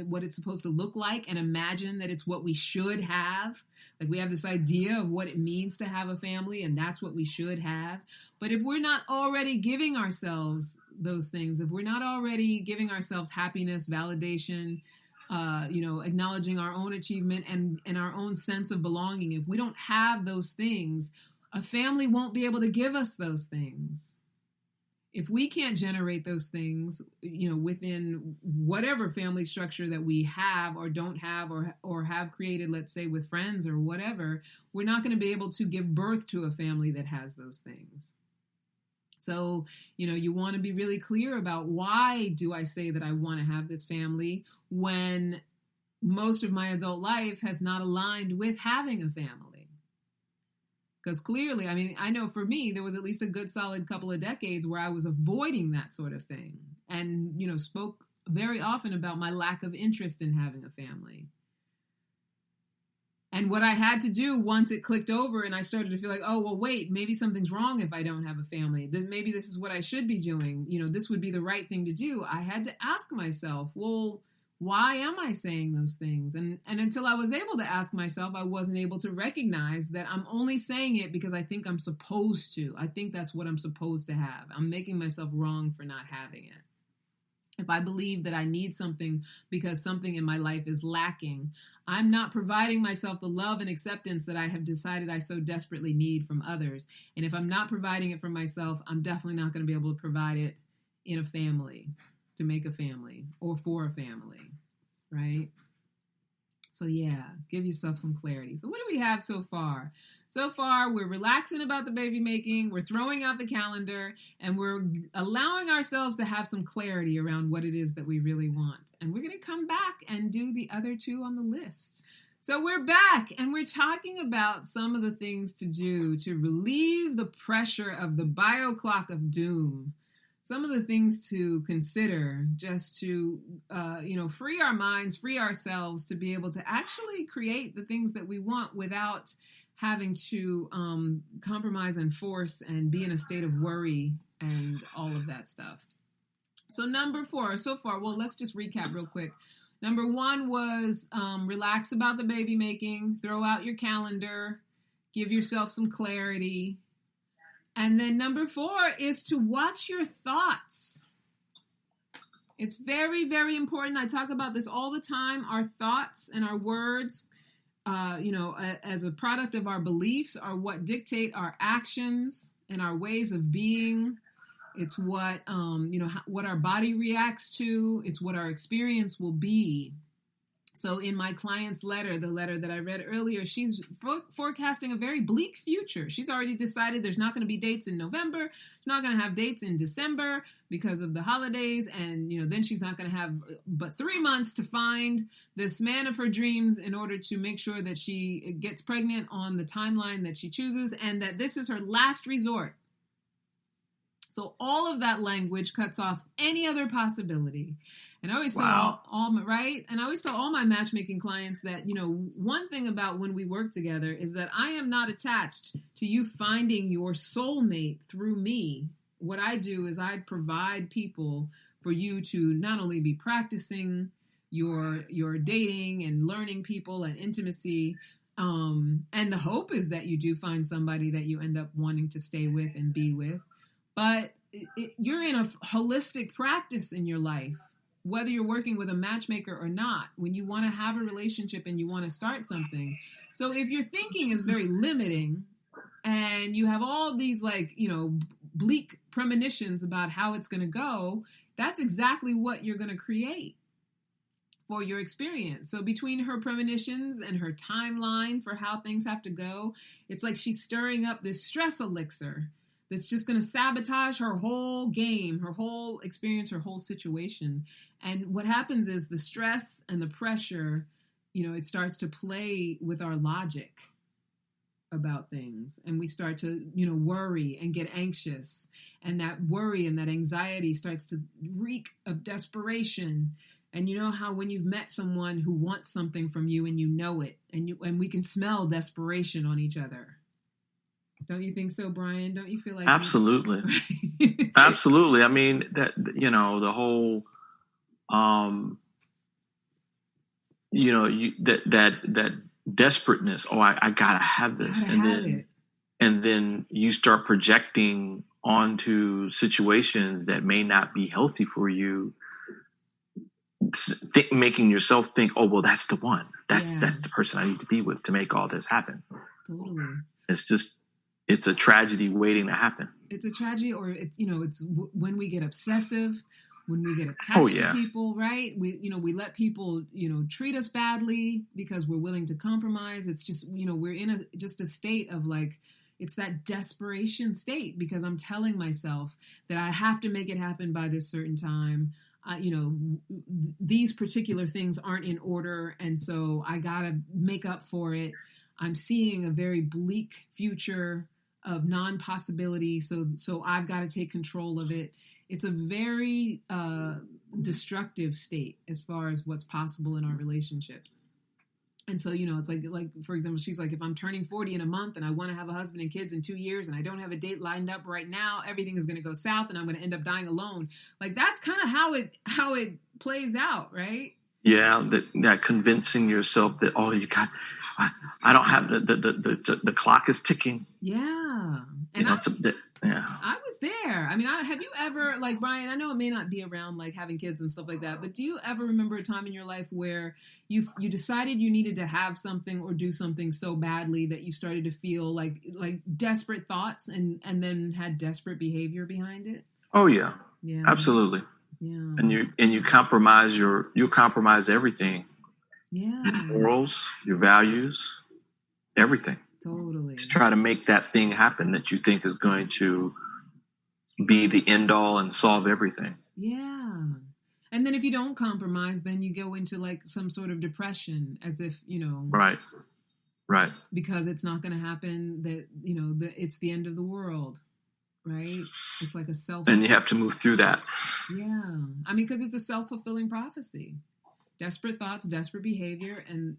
what it's supposed to look like and imagine that it's what we should have. Like we have this idea of what it means to have a family and that's what we should have. But if we're not already giving ourselves those things, if we're not already giving ourselves happiness, validation, acknowledging our own achievement and our own sense of belonging, if we don't have those things, a family won't be able to give us those things. If we can't generate those things, within whatever family structure that we have or don't have or have created, let's say with friends or whatever, we're not going to be able to give birth to a family that has those things. So, you want to be really clear about why do I say that I want to have this family when most of my adult life has not aligned with having a family. Because clearly, I know for me, there was at least a good solid couple of decades where I was avoiding that sort of thing and, spoke very often about my lack of interest in having a family. And what I had to do once it clicked over and I started to feel like, oh, well, wait, maybe something's wrong if I don't have a family. Maybe this is what I should be doing. This would be the right thing to do. I had to ask myself, well, why am I saying those things? And until I was able to ask myself, I wasn't able to recognize that I'm only saying it because I think I'm supposed to. I think that's what I'm supposed to have. I'm making myself wrong for not having it. If I believe that I need something because something in my life is lacking, I'm not providing myself the love and acceptance that I have decided I so desperately need from others. And if I'm not providing it for myself, I'm definitely not going to be able to provide it in a family, to make a family or for a family, right? So yeah, give yourself some clarity. So what do we have so far? So far, we're relaxing about the baby making, we're throwing out the calendar, and we're allowing ourselves to have some clarity around what it is that we really want. And we're going to come back and do the other two on the list. So we're back, and we're talking about some of the things to do to relieve the pressure of the bio clock of doom. Some of the things to consider just to, free our minds, free ourselves to be able to actually create the things that we want without having to compromise and force and be in a state of worry and all of that stuff. So number 4, so far, well, let's just recap real quick. Number 1 was relax about the baby making, throw out your calendar, give yourself some clarity. And then number 4 is to watch your thoughts. It's very, very important. I talk about this all the time. Our thoughts and our words, as a product of our beliefs, are what dictate our actions and our ways of being. It's what, what our body reacts to. It's what our experience will be. So in my client's letter, the letter that I read earlier, she's forecasting a very bleak future. She's already decided there's not going to be dates in November. She's not going to have dates in December because of the holidays. And, then she's not going to have but 3 months to find this man of her dreams in order to make sure that she gets pregnant on the timeline that she chooses and that this is her last resort. So all of that language cuts off any other possibility. And I always tell all my matchmaking clients that, one thing about when we work together is that I am not attached to you finding your soulmate through me. What I do is I provide people for you to not only be practicing your dating and learning people and intimacy, and the hope is that you do find somebody that you end up wanting to stay with and be with. But you're in a holistic practice in your life, whether you're working with a matchmaker or not, when you want to have a relationship and you want to start something. So if your thinking is very limiting and you have all these bleak premonitions about how it's going to go, that's exactly what you're going to create for your experience. So between her premonitions and her timeline for how things have to go, it's like she's stirring up this stress elixir that's just going to sabotage her whole game, her whole experience, her whole situation. And what happens is the stress and the pressure, it starts to play with our logic. about things, and we start to, worry and get anxious, and that worry and that anxiety starts to reek of desperation. And you know how when you've met someone who wants something from you and you know it, and we can smell desperation on each other. Don't you think so, Brian? Don't you feel like absolutely, absolutely? I mean, that the whole, that desperateness. Oh, I gotta have this, and then you start projecting onto situations that may not be healthy for you. Making yourself think, oh, well, that's the one. That's the person I need to be with to make all this happen. Totally. It's a tragedy waiting to happen. It's a tragedy, or it's when we get obsessive, when we get attached to people, right? We let people, treat us badly because we're willing to compromise. It's just, we're in a state of like, it's that desperation state because I'm telling myself that I have to make it happen by this certain time. These particular things aren't in order, and so I gotta make up for it. I'm seeing a very bleak future of non-possibility, so I've got to take control of it. It's a very destructive state as far as what's possible in our relationships. And so, it's like, for example, she's like, if I'm turning 40 in a month and I want to have a husband and kids in 2 years and I don't have a date lined up right now, everything is going to go south and I'm going to end up dying alone. Like, that's kind of how it plays out, right? Yeah. That convincing yourself that, oh, I don't have the clock is ticking. Yeah. And I was there. I mean, have you ever, like, Brian, I know it may not be around like having kids and stuff like that, but do you ever remember a time in your life where you decided you needed to have something or do something so badly that you started to feel like desperate thoughts and then had desperate behavior behind it? Oh yeah. Yeah. Absolutely. Yeah. And you compromise everything. Yeah. Your morals, your values, everything. Totally. To try to make that thing happen that you think is going to be the end all and solve everything. Yeah. And then if you don't compromise, then you go into like some sort of depression as if, Right. Because it's not going to happen, that, it's the end of the world. Right. It's like and you have to move through that. Yeah. I mean, because it's a self-fulfilling prophecy. Desperate thoughts, desperate behavior, and,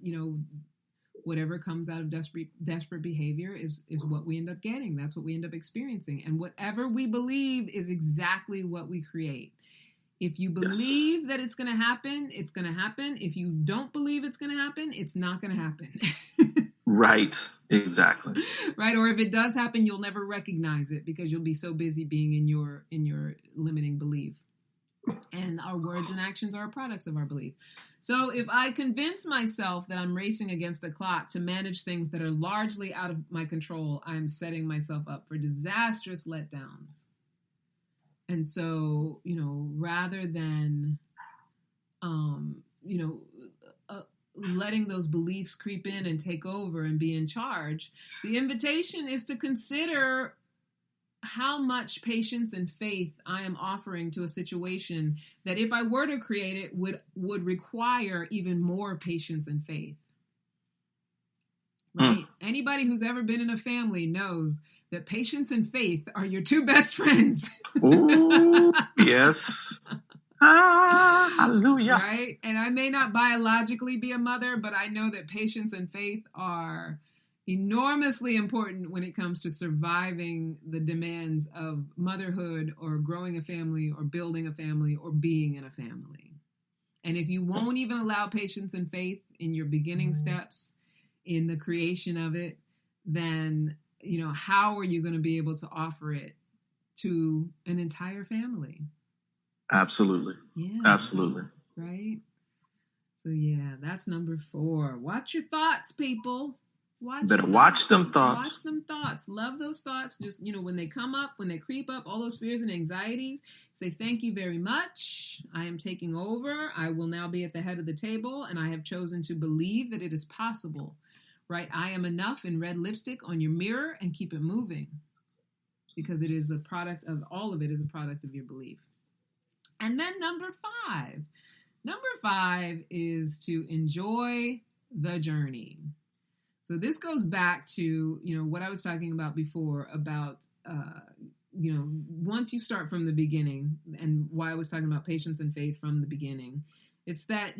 whatever comes out of desperate behavior is what we end up getting. That's what we end up experiencing. And whatever we believe is exactly what we create. If you believe that it's going to happen, it's going to happen. If you don't believe it's going to happen, it's not going to happen. Right. Exactly. Right. Or if it does happen, you'll never recognize it because you'll be so busy being in your limiting belief. And our words and actions are products of our belief. So if I convince myself that I'm racing against the clock to manage things that are largely out of my control, I'm setting myself up for disastrous letdowns. And so, rather than, letting those beliefs creep in and take over and be in charge, the invitation is to consider how much patience and faith I am offering to a situation that if I were to create it would require even more patience and faith. Right? Anybody who's ever been in a family knows that patience and faith are your two best friends. Ooh, yes. Hallelujah. Right? And I may not biologically be a mother, but I know that patience and faith are enormously important when it comes to surviving the demands of motherhood or growing a family or building a family or being in a family. And if you won't even allow patience and faith in your beginning steps in the creation of it, then, how are you going to be able to offer it to an entire family? Absolutely. Yeah. Absolutely. Right? So yeah, that's number 4. Watch your thoughts, people. Watch them thoughts. Watch them thoughts. Love those thoughts. Just, when they come up, when they creep up, all those fears and anxieties, say, thank you very much. I am taking over. I will now be at the head of the table, and I have chosen to believe that it is possible. Write, I am enough in red lipstick on your mirror and keep it moving. Because it is a product of, all of it is a product of your belief. And then number 5. Number 5 is to enjoy the journey. So this goes back to, what I was talking about before about, once you start from the beginning, and why I was talking about patience and faith from the beginning, it's that,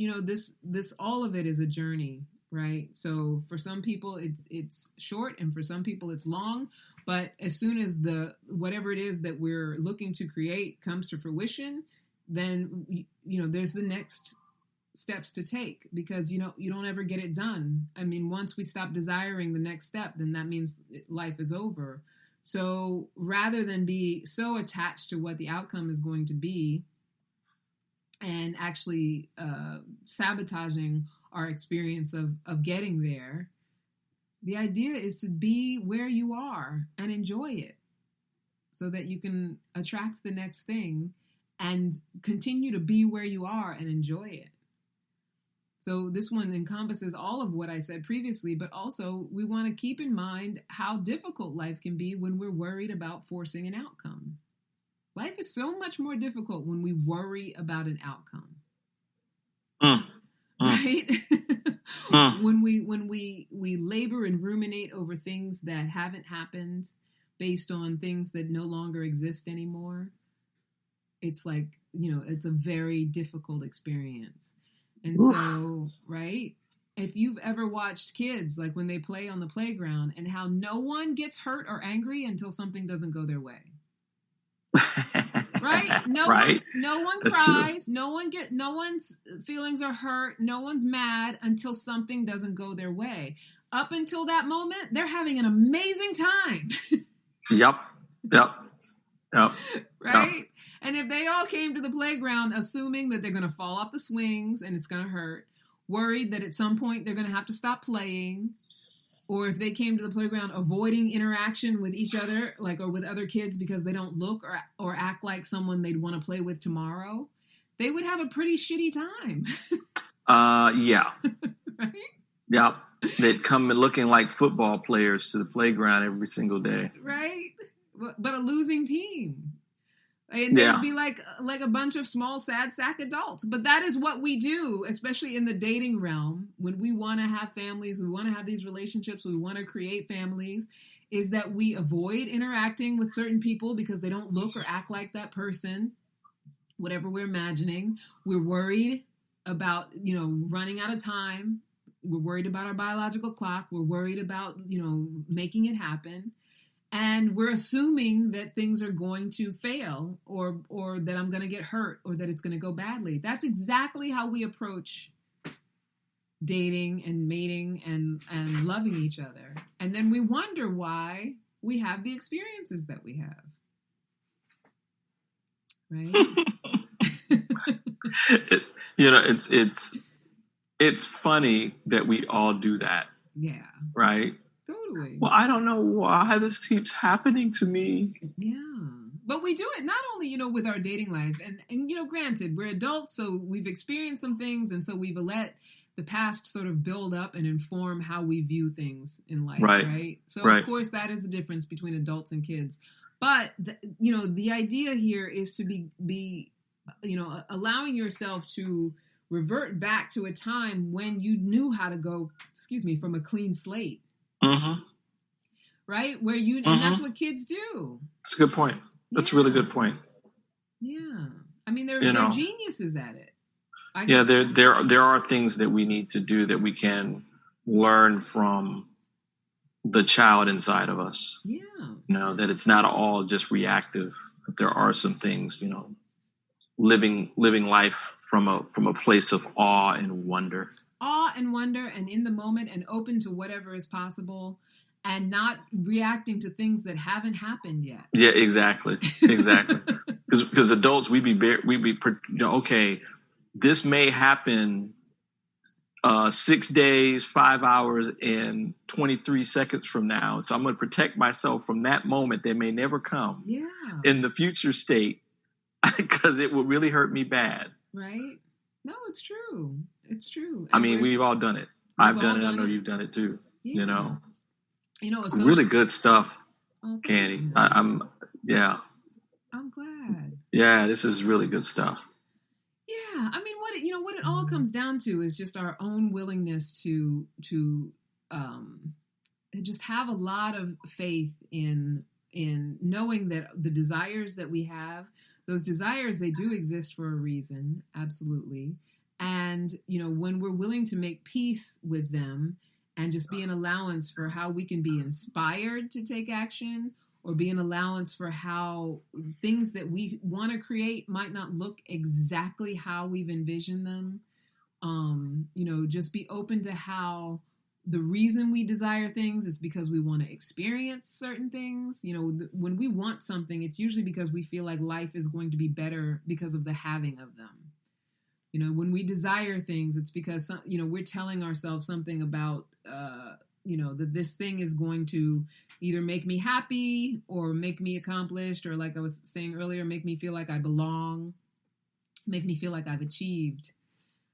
this all of it is a journey, right? So for some people it's short, and for some people it's long, but as soon as whatever it is that we're looking to create comes to fruition, then, there's the next steps to take, because you don't ever get it done. I mean, once we stop desiring the next step, then that means life is over. So rather than be so attached to what the outcome is going to be and actually sabotaging our experience of getting there, the idea is to be where you are and enjoy it, so that you can attract the next thing and continue to be where you are and enjoy it. So this one encompasses all of what I said previously, but also we want to keep in mind how difficult life can be when we're worried about forcing an outcome. Life is so much more difficult when we worry about an outcome. Right? When we labor and ruminate over things that haven't happened based on things that no longer exist anymore, it's like, it's a very difficult experience. And so, right, if you've ever watched kids, like when they play on the playground, and how no one gets hurt or angry until something doesn't go their way. Right? No one That's cries, true. No one's feelings are hurt, no one's mad until something doesn't go their way. Up until that moment, they're having an amazing time. Yep. Right? Yep. And if they all came to the playground assuming that they're going to fall off the swings and it's going to hurt, worried that at some point they're going to have to stop playing, or if they came to the playground avoiding interaction with each other, or with other kids because they don't look or act like someone they'd want to play with tomorrow, they would have a pretty shitty time. Yeah. Right? Yep. They'd come looking like football players to the playground every single day. Right? But a losing team. And there'd be like a bunch of small, sad sack adults. But that is what we do, especially in the dating realm. When we want to have families, we want to have these relationships, we want to create families, is that we avoid interacting with certain people because they don't look or act like that person, whatever we're imagining. We're worried about, running out of time. We're worried about our biological clock. We're worried about, making it happen. And we're assuming that things are going to fail, or that I'm going to get hurt, or that it's going to go badly. That's exactly how we approach dating and mating and loving each other. And then we wonder why we have the experiences that we have. Right? It's funny that we all do that. Yeah. Right? Totally. Well, I don't know why this keeps happening to me. Yeah. But we do it not only, with our dating life. And granted, we're adults, so we've experienced some things. And so we've let the past sort of build up and inform how we view things in life. Right? So, Of course, that is the difference between adults and kids. But, the idea here is to be allowing yourself to revert back to a time when you knew how to go, from a clean slate. Mm-hmm. Right? Where and that's what kids do. That's a good point. That's a really good point. Yeah. I mean, they're geniuses at it. There are things that we need to do that we can learn from the child inside of us. Yeah. That it's not all just reactive, that there are some things, living life from a place of awe and wonder. And in the moment and open to whatever is possible, and not reacting to things that haven't happened yet. Yeah, exactly. Because adults, we be okay, this may happen 6 days, 5 hours, and 23 seconds from now. So I'm going to protect myself from that moment that may never come in the future state, because it will really hurt me bad. Right? No, it's true. It's true. I mean, we've all done it. I've done it. I know you've done it too. Yeah. Really good stuff, Candy. I'm glad. Yeah, this is really good stuff. Yeah, I mean, what it all comes down to is just our own willingness to just have a lot of faith in knowing that the desires that we have, those desires, they do exist for a reason, absolutely. And, when we're willing to make peace with them and just be an allowance for how we can be inspired to take action, or be an allowance for how things that we want to create might not look exactly how we've envisioned them. Just be open to how the reason we desire things is because we want to experience certain things. When we want something, it's usually because we feel like life is going to be better because of the having of them. When we desire things, it's because, we're telling ourselves something about, that this thing is going to either make me happy or make me accomplished, or like I was saying earlier, make me feel like I belong, make me feel like I've achieved.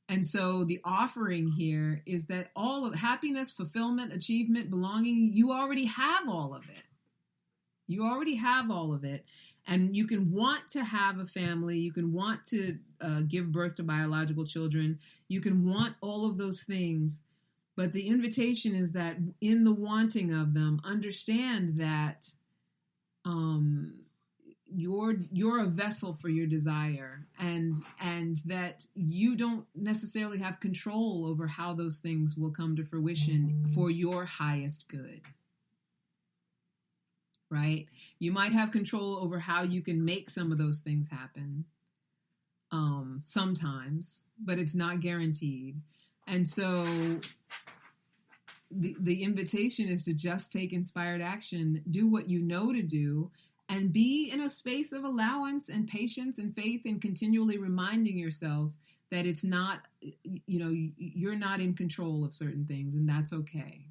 And so the offering here is that all of happiness, fulfillment, achievement, belonging, you already have all of it. You already have all of it. And you can want to have a family. You can want to give birth to biological children. You can want all of those things. But the invitation is that in the wanting of them, understand that you're a vessel for your desire, and that you don't necessarily have control over how those things will come to fruition for your highest good. Right? You might have control over how you can make some of those things happen sometimes, but it's not guaranteed. And so the invitation is to just take inspired action, do what you know to do, and be in a space of allowance and patience and faith, and continually reminding yourself that it's not, you're not in control of certain things, and that's okay.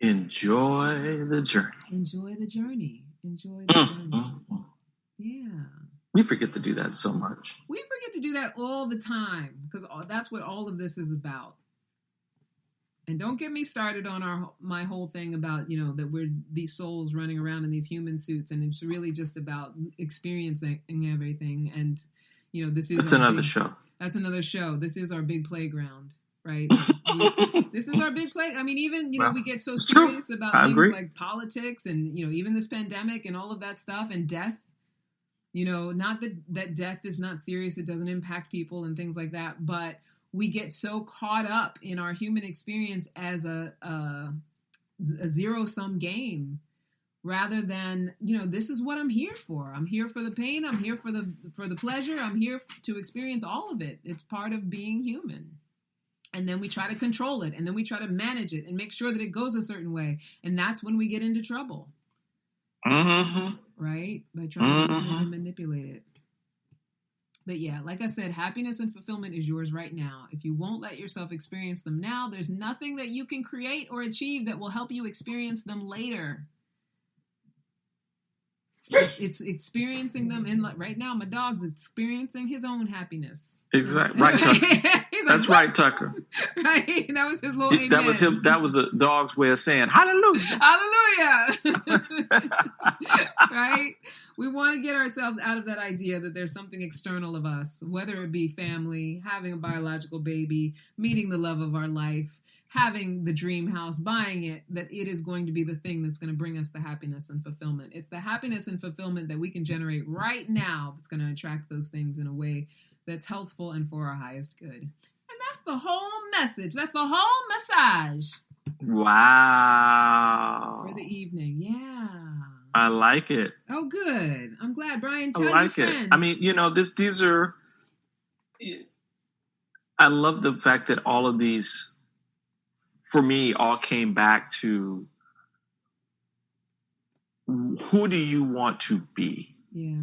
Enjoy the journey. Enjoy the journey. Enjoy the journey. Yeah. We forget to do that so much. We forget to do that all the time, because that's what all of this is about. And don't get me started on my whole thing about, that we're these souls running around in these human suits, and it's really just about experiencing everything. And, that's another show. That's another show. This is our big playground, right? This is our big play. I mean, even, we get so serious about things like politics and, even this pandemic and all of that stuff, and death. Not that death is not serious. It doesn't impact people and things like that. But we get so caught up in our human experience as a zero-sum game, rather than, this is what I'm here for. I'm here for the pain. I'm here for the pleasure. I'm here to experience all of it. It's part of being human. And then we try to control it, and then we try to manage it and make sure that it goes a certain way. And that's when we get into trouble. Mm-hmm. Right? By trying to manage and manipulate it. But yeah, like I said, happiness and fulfillment is yours right now. If you won't let yourself experience them now, there's nothing that you can create or achieve that will help you experience them later. It's experiencing them right now. My dog's experiencing his own happiness. Exactly. Right, Tucker. That's like, right, Tucker. Right. That was his little amen. That was him. That was the dog's way of saying hallelujah. Hallelujah. Right? We want to get ourselves out of that idea that there's something external of us, whether it be family, having a biological baby, meeting the love of our life, having the dream house, buying it, that it is going to be the thing that's going to bring us the happiness and fulfillment. It's the happiness and fulfillment that we can generate right now that's going to attract those things in a way that's healthful and for our highest good. And that's the whole message. That's the whole massage. Wow. For the evening. Yeah. I like it. Oh, good. I'm glad. Brian, tell I like your it. friends. I mean, these are, I love the fact that all of these, for me, all came back to who do you want to be? Yeah.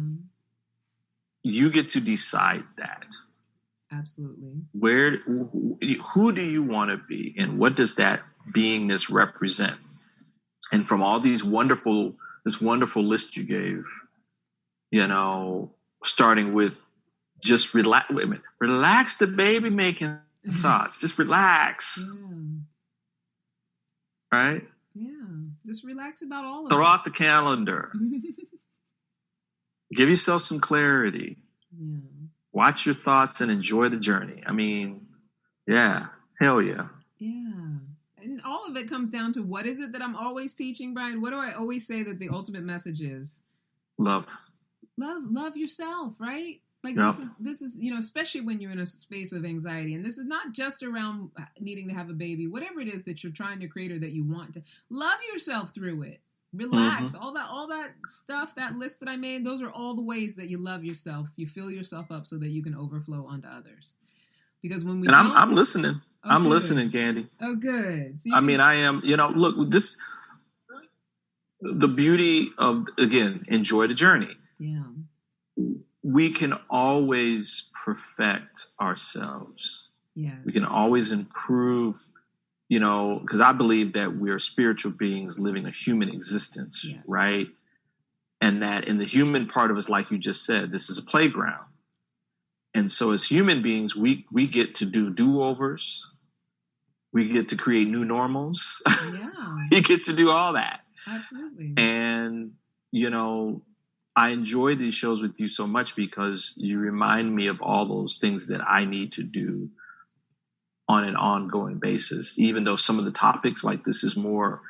You get to decide that. Absolutely. Who do you want to be, and what does that beingness represent? And from all this wonderful list you gave, starting with just relax the baby making thoughts. Just relax. Yeah. Right? Yeah. Just relax about all of it. Throw out the calendar. Give yourself some clarity. Yeah. Watch your thoughts and enjoy the journey. I mean, yeah. Hell yeah. Yeah. and all of it comes down to, what is it that I'm always teaching, Brian? What do I always say that the ultimate message is? Love yourself, right? Like, Yep. this is, you know, especially when you're in a space of anxiety, and this is not just around needing to have a baby, whatever it is that you're trying to create or that you want to, love yourself through it. Relax. All that stuff, that list that I made, those are all the ways that you love yourself. You fill yourself up so that you can overflow onto others. Because when we I'm listening. Oh, I'm good. listening, Candy. Oh, good. So I mean, I am, you know, look, the beauty of, again, enjoy the journey. Yeah. We can always perfect ourselves. Yes. We can always improve, you know, because I believe that we're spiritual beings living a human existence, Yes. right? And that in the human part of us, like you just said, this is a playground. And so as human beings, we get to do do-overs. We get to create new normals. Yeah. We get to do all that. Absolutely. And, you know, I enjoy these shows with you so much because you remind me of all those things that I need to do on an ongoing basis, even though some of the topics like this is more,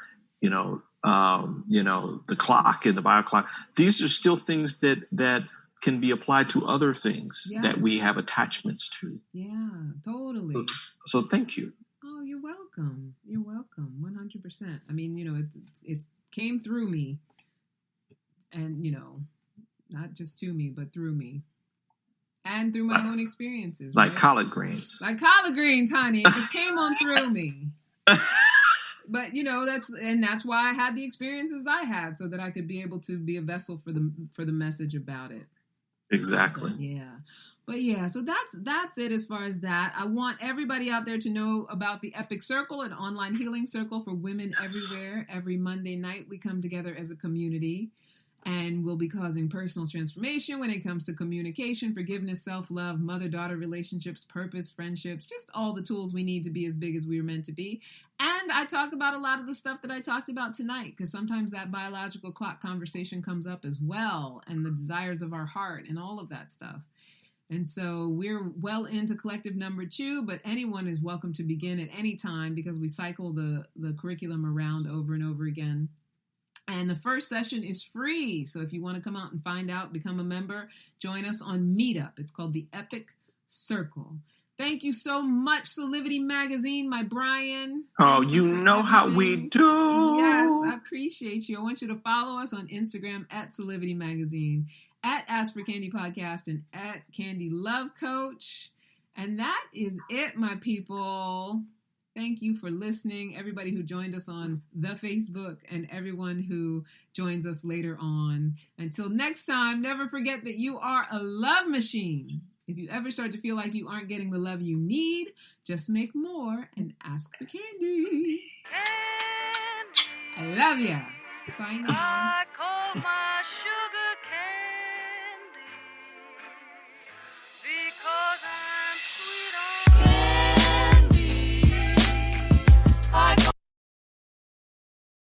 you know, the clock and the bio clock. These are still things that can be applied to other things Yes. that we have attachments to. Yeah, totally. So thank you. Oh, you're welcome. You're welcome. 100%. I mean, you know, it's came through me, and, you know, not just to me, but through me. And through my own experiences. Like right? collard greens. Like collard greens, honey. It just came on through me. But, you know, that's why I had the experiences I had, so that I could be able to be a vessel for the message about it. Exactly. But yeah, so that's it as far as that. I want everybody out there to know about the Epic Circle, an online healing circle for women everywhere. Every Monday night, we come together as a community, and we'll be causing personal transformation when it comes to communication, forgiveness, self-love, mother-daughter relationships, purpose, friendships, just all the tools we need to be as big as we were meant to be. And I talk about a lot of the stuff that I talked about tonight, because sometimes that biological clock conversation comes up as well, and the desires of our heart and all of that stuff. And so we're well into collective number 2, but anyone is welcome to begin at any time, because we cycle the curriculum around over and over again. And the first session is free. So if you want to come out and find out, become a member, join us on Meetup. It's called the Epic Circle. Thank you so much, Solivity Magazine, my Brian. Oh, you know how we do. Yes, I appreciate you. I want you to follow us on Instagram at Solivity Magazine, at Ask for Candy Podcast, and at Candy Love Coach. And that is it, my people. Thank you for listening, everybody who joined us on the Facebook and everyone who joins us later on. Until next time, never forget that you are a love machine. If you ever start to feel like you aren't getting the love you need, just make more and ask for candy. I love ya. Bye now.